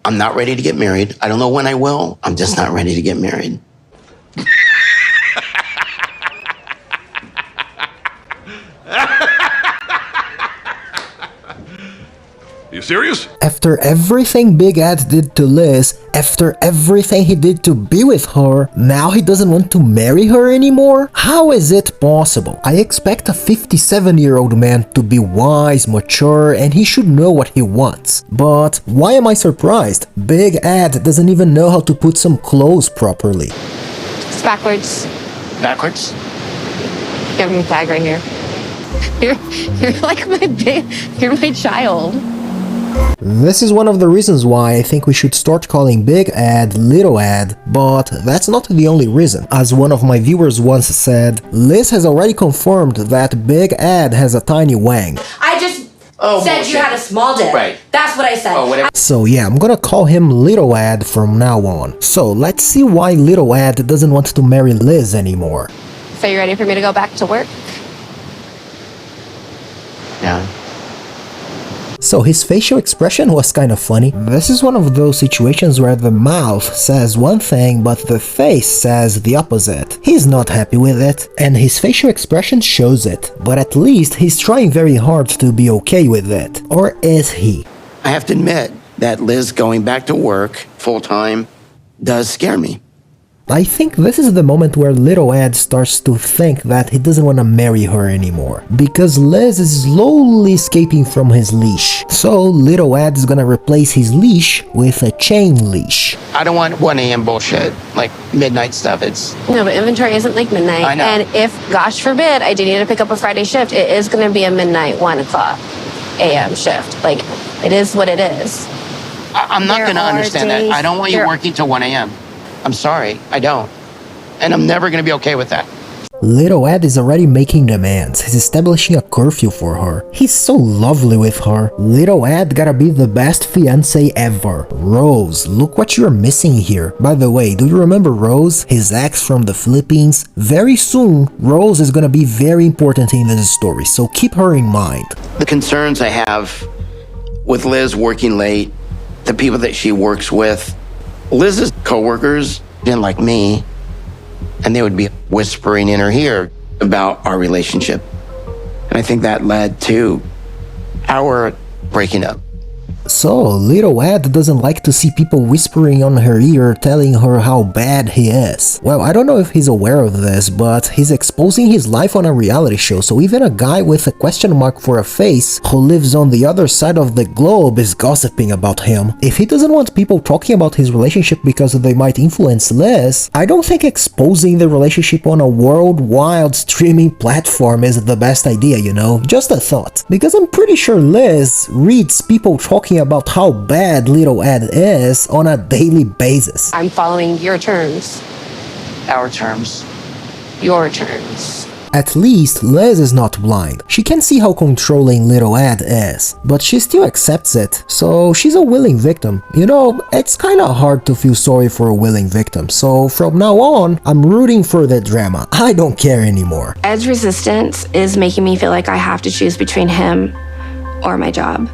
I'm not ready to get married. I don't know when I will. I'm just not ready to get married. You serious? After everything Big Ed did to Liz, after everything he did to be with her, now he doesn't want to marry her anymore? How is it possible? I expect a 57-year-old man to be wise, mature, and he should know what he wants. But why am I surprised? Big Ed doesn't even know how to put some clothes properly. It's backwards. Backwards? You have your tag right here. You're like you're my child. This is one of the reasons why I think we should start calling Big Ed Little Ed, but that's not the only reason. As one of my viewers once said, Liz has already confirmed that Big Ed has a tiny Wang. I just said bullshit. you had a small dick. Right. That's what I said. Oh, whatever. So yeah, I'm gonna call him Little Ed from now on. So let's see why Little Ed doesn't want to marry Liz anymore. So you ready for me to go back to work? Yeah. So his facial expression was kind of funny. This is one of those situations where the mouth says one thing but the face says the opposite. He's not happy with it, and his facial expression shows it. But at least he's trying very hard to be okay with it. Or is he? I have to admit that Liz going back to work full-time does scare me. I think this is the moment where Little Ed starts to think that he doesn't want to marry her anymore, because Liz is slowly escaping from his leash. So Little Ed is gonna replace his leash with a chain leash. I don't want 1 a.m. bullshit, like midnight stuff. It's No, but inventory isn't like midnight. I know. And if, gosh forbid, I do need to pick up a Friday shift, it is going to be a midnight 1 o'clock a.m. shift. Like, it is what it is. I'm not There going to are understand that. days- I don't want you there- working till 1 a.m. I'm sorry, I don't. And I'm never going to be okay with that. Little Ed is already making demands. He's establishing a curfew for her. He's so lovely with her. Little Ed gotta be the best fiancé ever. Rose, look what you're missing here. By the way, do you remember Rose? His ex from the Philippines? Very soon, Rose is gonna be very important in this story, so keep her in mind. The concerns I have with Liz working late, the people that she works with, Liz's coworkers didn't like me, and they would be whispering in her ear about our relationship. And I think that led to our breaking up. So, Little Ed doesn't like to see people whispering on her ear telling her how bad he is. Well, I don't know if he's aware of this, but he's exposing his life on a reality show, so even a guy with a question mark for a face who lives on the other side of the globe is gossiping about him. If he doesn't want people talking about his relationship because they might influence Liz, I don't think exposing the relationship on a worldwide streaming platform is the best idea, you know? Just a thought. Because I'm pretty sure Liz reads people talking about how bad Little Ed is on a daily basis. I'm following your terms. Our terms. Your terms. At least Liz is not blind. She can see how controlling Little Ed is, but she still accepts it, so she's a willing victim. You know, it's kinda hard to feel sorry for a willing victim, so from now on, I'm rooting for the drama. I don't care anymore. Ed's resistance is making me feel like I have to choose between him or my job.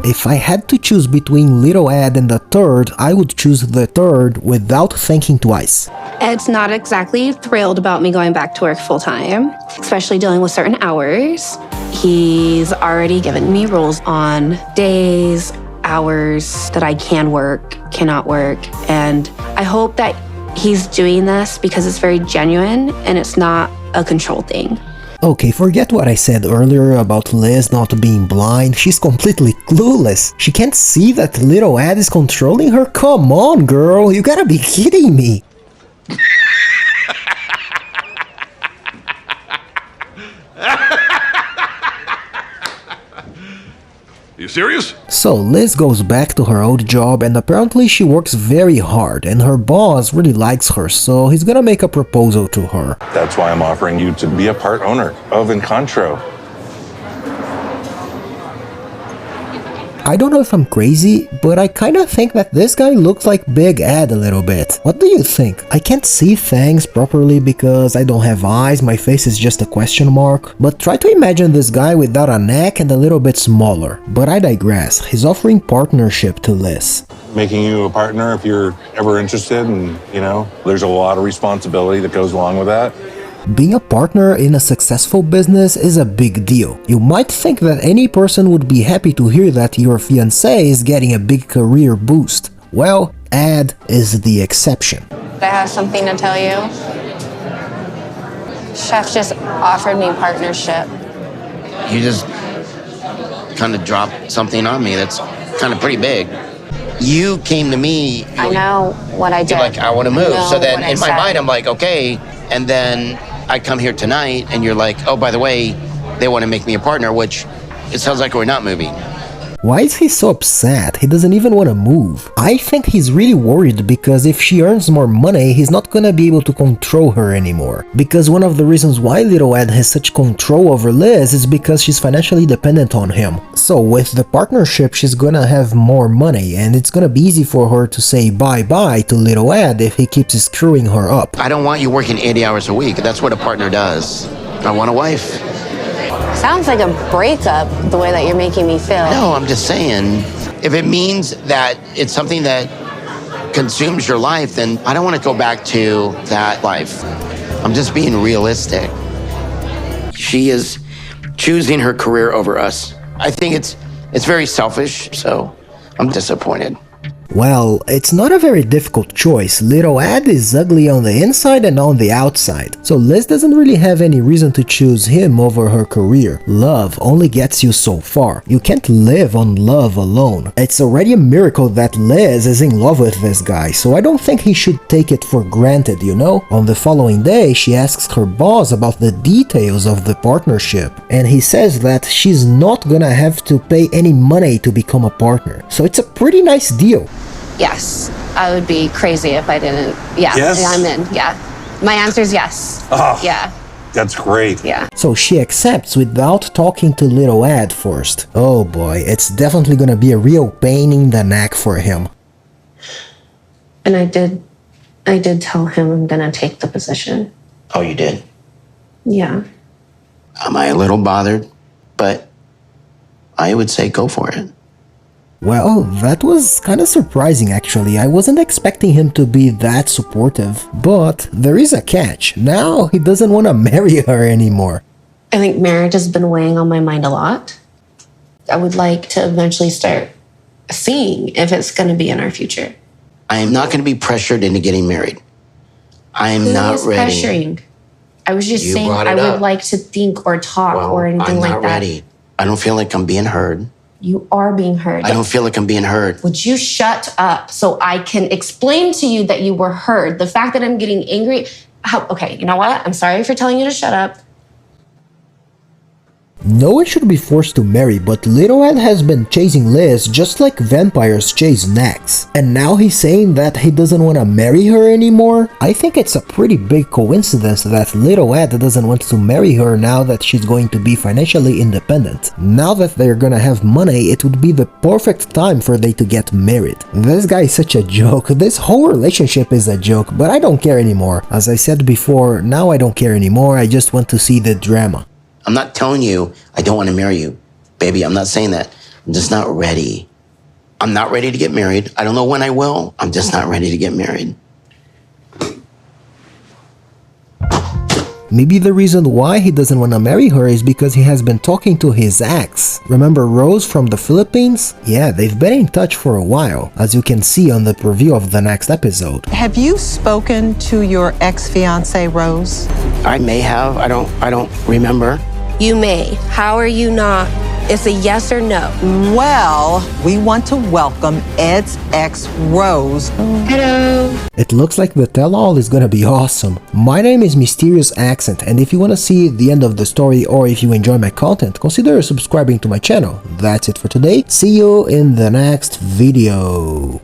If I had to choose between Little Ed and the third, I would choose the third without thinking twice. Ed's not exactly thrilled about me going back to work full time, especially dealing with certain hours. He's already given me rules on days, hours that I can work, cannot work, and I hope that he's doing this because it's very genuine and it's not a control thing. Okay, forget what I said earlier about Liz not being blind. She's completely clueless. She can't see that Little Ed is controlling her? Come on, girl, you gotta be kidding me. You serious? So Liz goes back to her old job and apparently she works very hard and her boss really likes her, so he's gonna make a proposal to her. That's why I'm offering you to be a part owner of Encontro. I don't know if I'm crazy, but I kinda think that this guy looks like Big Ed a little bit. What do you think? I can't see things properly because I don't have eyes, my face is just a question mark. But try to imagine this guy without a neck and a little bit smaller. But I digress, he's offering partnership to Liz. making you a partner if you're ever interested. And, you know, there's a lot of responsibility that goes along with that. Being a partner in a successful business is a big deal. You might think that any person would be happy to hear that your fiancé is getting a big career boost. Well, Ed is the exception. I have something to tell you. Chef just offered me partnership. You just kind of dropped something on me that's kind of pretty big. You came to me. I know what I did. You're like, I want to move. So then in my said. mind, I'm like, okay. And then I come here tonight and you're like, oh, by the way, they want to make me a partner, which it sounds like we're not moving. Why is he so upset? He doesn't even want to move. I think he's really worried because if she earns more money, he's not gonna be able to control her anymore. Because one of the reasons why little Ed has such control over Liz is because she's financially dependent on him. So with the partnership, she's gonna have more money and it's gonna be easy for her to say bye-bye to little Ed if he keeps screwing her up. I don't want you working 80 hours a week. That's what a partner does. I want a wife. Sounds like a breakup, the way that you're making me feel. No, I'm just saying, if it means that it's something that consumes your life, then I don't want to go back to that life. I'm just being realistic. She is choosing her career over us. I think it's very selfish, so I'm disappointed. Well, it's not a very difficult choice. Little Ed is ugly on the inside and on the outside, so Liz doesn't really have any reason to choose him over her career. Love only gets you so far. You can't live on love alone. It's already a miracle that Liz is in love with this guy, so I don't think he should take it for granted, you know? On the following day, she asks her boss about the details of the partnership, and he says that she's not gonna have to pay any money to become a partner. So it's a pretty nice deal. Yes, I would be crazy if I didn't. Yeah, Yes? I'm in. Yeah. My answer is yes. Oh, Yeah, that's great. yeah. So she accepts without talking to little Ed first. Oh boy, it's definitely gonna be a real pain in the neck for him. And I did tell him I'm gonna take the position. Oh, you did? Yeah. Am I a little bothered? But I would say go for it. Well, that was kinda surprising actually. I wasn't expecting him to be that supportive. But there is a catch. Now he doesn't wanna marry her anymore. I think marriage has been weighing on my mind a lot. I would like to eventually start seeing if it's gonna be in our future. I am not going to be pressured into getting married. I am not Who's ready. pressuring? I was just You saying brought I it would up. like to think or talk Well, or anything I'm like not that. ready. I don't feel like I'm being heard. You are being heard. I don't feel like I'm being heard. Would you shut up so I can explain to you that you were heard? The fact that I'm getting angry. Okay, you know what? I'm sorry for telling you to shut up. No one should be forced to marry, but little Ed has been chasing Liz just like vampires chase Nax. And now he's saying that he doesn't want to marry her anymore? I think it's a pretty big coincidence that little Ed doesn't want to marry her now that she's going to be financially independent. Now that they're gonna have money, it would be the perfect time for they to get married. This guy is such a joke. This whole relationship is a joke, but I don't care anymore. As I said before, now I don't care anymore. I just want to see the drama. I'm not telling you I don't want to marry you. Baby, I'm not saying that. I'm just not ready. I'm not ready to get married. I don't know when I will. I'm just not ready to get married. Maybe the reason why he doesn't want to marry her is because he has been talking to his ex. Remember Rose from the Philippines? Yeah, they've been in touch for a while, as you can see on the preview of the next episode. Have you spoken to your ex-fiancée, Rose? I may have. I don't remember. You may. How are you not? It's a yes or no. Well, we want to welcome Ed's ex, Rose. Hello. It looks like the tell-all is gonna be awesome. My name is Mysterious Accent, and if you wanna see the end of the story or if you enjoy my content, consider subscribing to my channel. That's it for today. See you in the next video.